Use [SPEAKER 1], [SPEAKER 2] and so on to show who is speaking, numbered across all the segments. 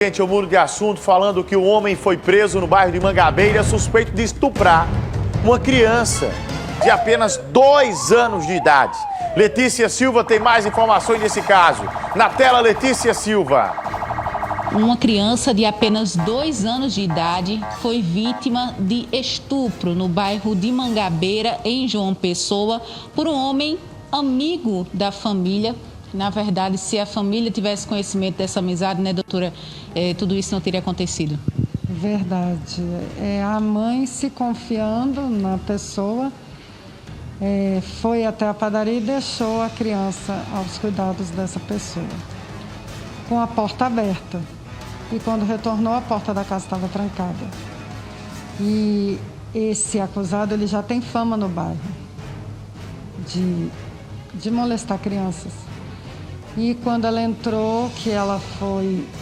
[SPEAKER 1] Gente, eu mudo de assunto falando que o homem foi preso no bairro de Mangabeira suspeito de estuprar uma criança de apenas 2 anos de idade. Letícia Silva tem mais informações desse caso. Na tela, Letícia Silva.
[SPEAKER 2] Uma criança de apenas 2 anos de idade foi vítima de estupro no bairro de Mangabeira, em João Pessoa, por um homem amigo da família. Na verdade, se a família tivesse conhecimento dessa amizade, né, doutora, tudo isso não teria acontecido.
[SPEAKER 3] Verdade. A mãe, se confiando na pessoa, foi até a padaria e deixou a criança aos cuidados dessa pessoa, com a porta aberta. E quando retornou, a porta da casa estava trancada. E esse acusado, ele já tem fama no bairro de molestar crianças. E quando ela entrou,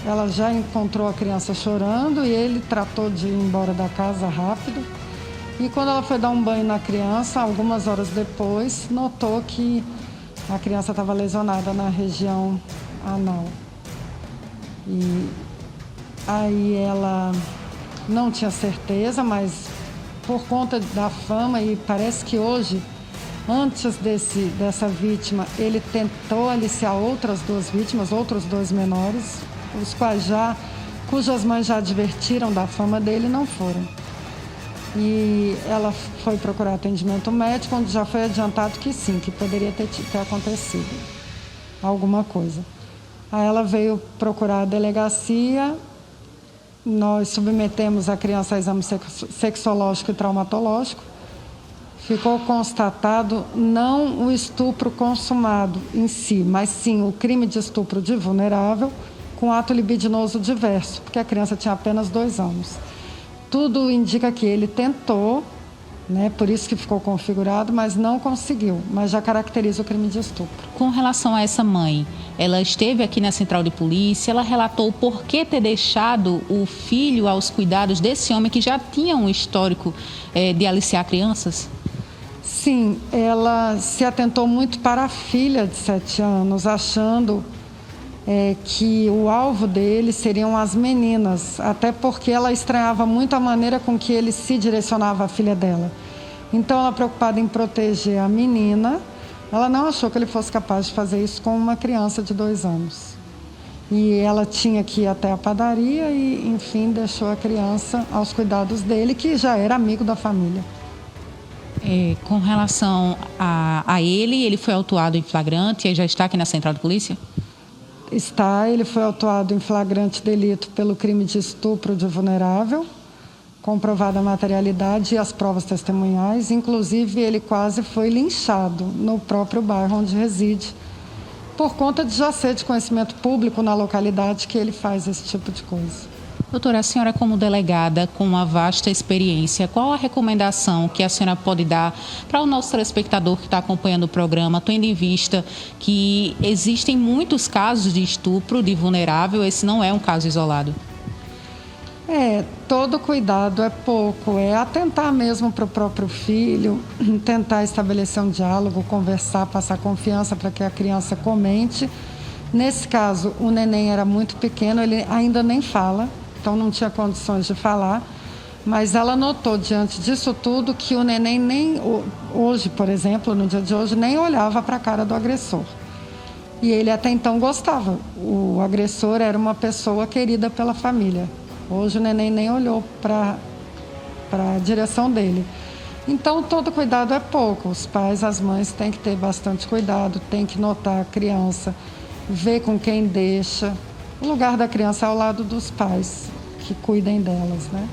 [SPEAKER 3] ela já encontrou a criança chorando e ele tratou de ir embora da casa rápido. E quando ela foi dar um banho na criança, algumas horas depois, notou que a criança estava lesionada na região anal. E aí ela não tinha certeza, mas por conta da fama, e parece que hoje, antes dessa vítima, ele tentou aliciar outras 2 vítimas, outros 2 menores, cujas mães já advertiram da fama dele e não foram. E ela foi procurar atendimento médico, onde já foi adiantado que sim, que poderia ter acontecido alguma coisa. Aí ela veio procurar a delegacia, nós submetemos a criança a exame sexológico e traumatológico. Ficou constatado não o estupro consumado em si, mas sim o crime de estupro de vulnerável com ato libidinoso diverso, porque a criança tinha apenas 2 anos. Tudo indica que ele tentou, né, por isso que ficou configurado, mas não conseguiu, mas já caracteriza o crime de estupro.
[SPEAKER 2] Com relação a essa mãe, ela esteve aqui na central de polícia, ela relatou por que ter deixado o filho aos cuidados desse homem que já tinha um histórico de aliciar crianças?
[SPEAKER 3] Sim, ela se atentou muito para a filha de 7 anos, achando que o alvo dele seriam as meninas, até porque ela estranhava muito a maneira com que ele se direcionava à filha dela. Então, ela, preocupada em proteger a menina, ela não achou que ele fosse capaz de fazer isso com uma criança de 2 anos. E ela tinha que ir até a padaria e, enfim, deixou a criança aos cuidados dele, que já era amigo da família.
[SPEAKER 2] Com relação a ele foi autuado em flagrante e já está aqui na central de polícia?
[SPEAKER 3] Está, ele foi autuado em flagrante delito pelo crime de estupro de vulnerável, comprovada a materialidade e as provas testemunhais. Inclusive, ele quase foi linchado no próprio bairro onde reside, por conta de já ser de conhecimento público na localidade que ele faz esse tipo de coisa.
[SPEAKER 2] Doutora, a senhora como delegada com uma vasta experiência, qual a recomendação que a senhora pode dar para o nosso telespectador que está acompanhando o programa, tendo em vista que existem muitos casos de estupro de vulnerável, esse não é um caso isolado?
[SPEAKER 3] Todo cuidado é pouco, atentar mesmo para o próprio filho, tentar estabelecer um diálogo, conversar, passar confiança para que a criança comente. Nesse caso, o neném era muito pequeno, ele ainda nem fala, então não tinha condições de falar, mas ela notou diante disso tudo que o neném nem, hoje, por exemplo, no dia de hoje, nem olhava para a cara do agressor. E ele até então gostava, o agressor era uma pessoa querida pela família. Hoje o neném nem olhou para a direção dele. Então todo cuidado é pouco, os pais, as mães têm que ter bastante cuidado, têm que notar a criança, ver com quem deixa. O lugar da criança é ao lado dos pais, que cuidem delas, né?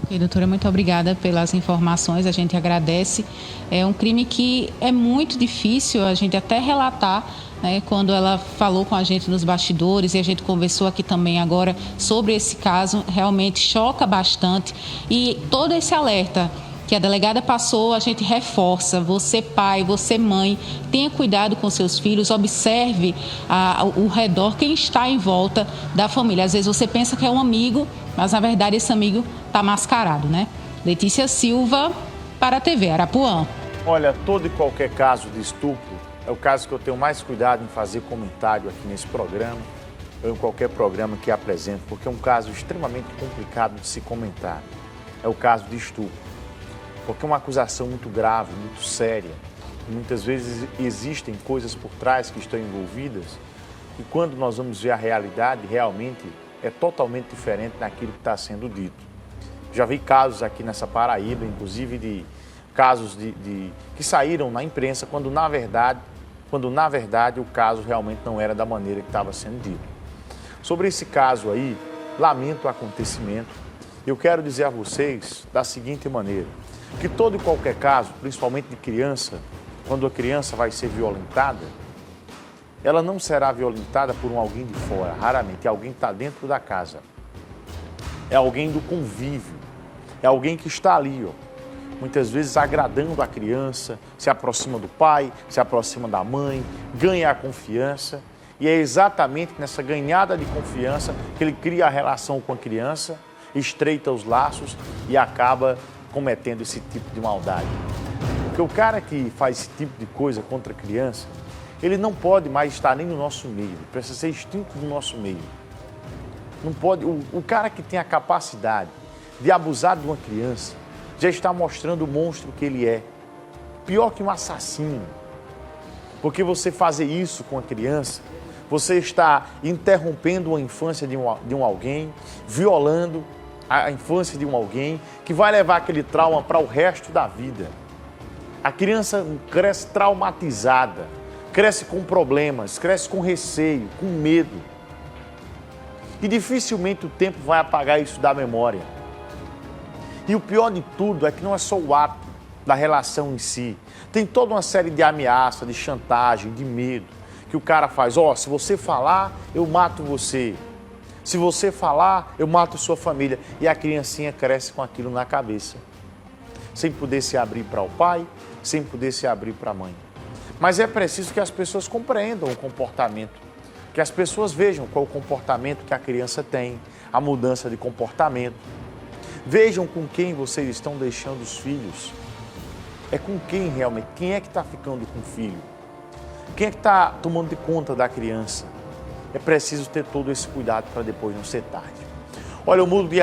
[SPEAKER 2] Ok, doutora, muito obrigada pelas informações, a gente agradece. É um crime que é muito difícil a gente até relatar, né? Quando ela falou com a gente nos bastidores e a gente conversou aqui também agora sobre esse caso, realmente choca bastante. E todo esse alerta que a delegada passou, a gente reforça. Você pai, você mãe, tenha cuidado com seus filhos, observe o redor, quem está em volta da família. Às vezes você pensa que é um amigo, mas na verdade esse amigo está mascarado, né? Letícia Silva, para a TV Arapuã.
[SPEAKER 1] Olha, todo e qualquer caso de estupro é o caso que eu tenho mais cuidado em fazer comentário aqui nesse programa. ou em qualquer programa que apresento, porque é um caso extremamente complicado de se comentar. É o caso de estupro, porque é uma acusação muito grave, muito séria. Muitas vezes existem coisas por trás que estão envolvidas e quando nós vamos ver a realidade, realmente é totalmente diferente daquilo que está sendo dito. Já vi casos aqui nessa Paraíba, inclusive de casos que saíram na imprensa quando na verdade o caso realmente não era da maneira que estava sendo dito. Sobre esse caso aí, lamento o acontecimento. Eu quero dizer a vocês da seguinte maneira, que todo e qualquer caso, principalmente de criança, quando a criança vai ser violentada, ela não será violentada por alguém de fora, raramente, é alguém que está dentro da casa. É alguém do convívio, é alguém que está ali, muitas vezes agradando a criança, se aproxima do pai, se aproxima da mãe, ganha a confiança. E é exatamente nessa ganhada de confiança que ele cria a relação com a criança, estreita os laços e acaba cometendo esse tipo de maldade. Porque o cara que faz esse tipo de coisa contra a criança, ele não pode mais estar nem no nosso meio, ele precisa ser extinto do nosso meio. Não pode, o cara que tem a capacidade de abusar de uma criança, já está mostrando o monstro que ele é. Pior que um assassino. Porque você fazer isso com a criança, você está interrompendo a infância de um alguém, violando a infância de um alguém, que vai levar aquele trauma para o resto da vida. A criança cresce traumatizada, cresce com problemas, cresce com receio, com medo. E dificilmente o tempo vai apagar isso da memória. E o pior de tudo é que não é só o ato da relação em si. Tem toda uma série de ameaças, de chantagem, de medo, que o cara faz. Se você falar, eu mato você. Se você falar, eu mato sua família. E a criancinha cresce com aquilo na cabeça. Sem poder se abrir para o pai, sem poder se abrir para a mãe. Mas é preciso que as pessoas compreendam o comportamento. Que as pessoas vejam qual o comportamento que a criança tem, a mudança de comportamento. Vejam com quem vocês estão deixando os filhos. É com quem realmente? Quem é que está ficando com o filho? Quem é que está tomando de conta da criança? É preciso ter todo esse cuidado para depois não ser tarde. Olha, o mundo de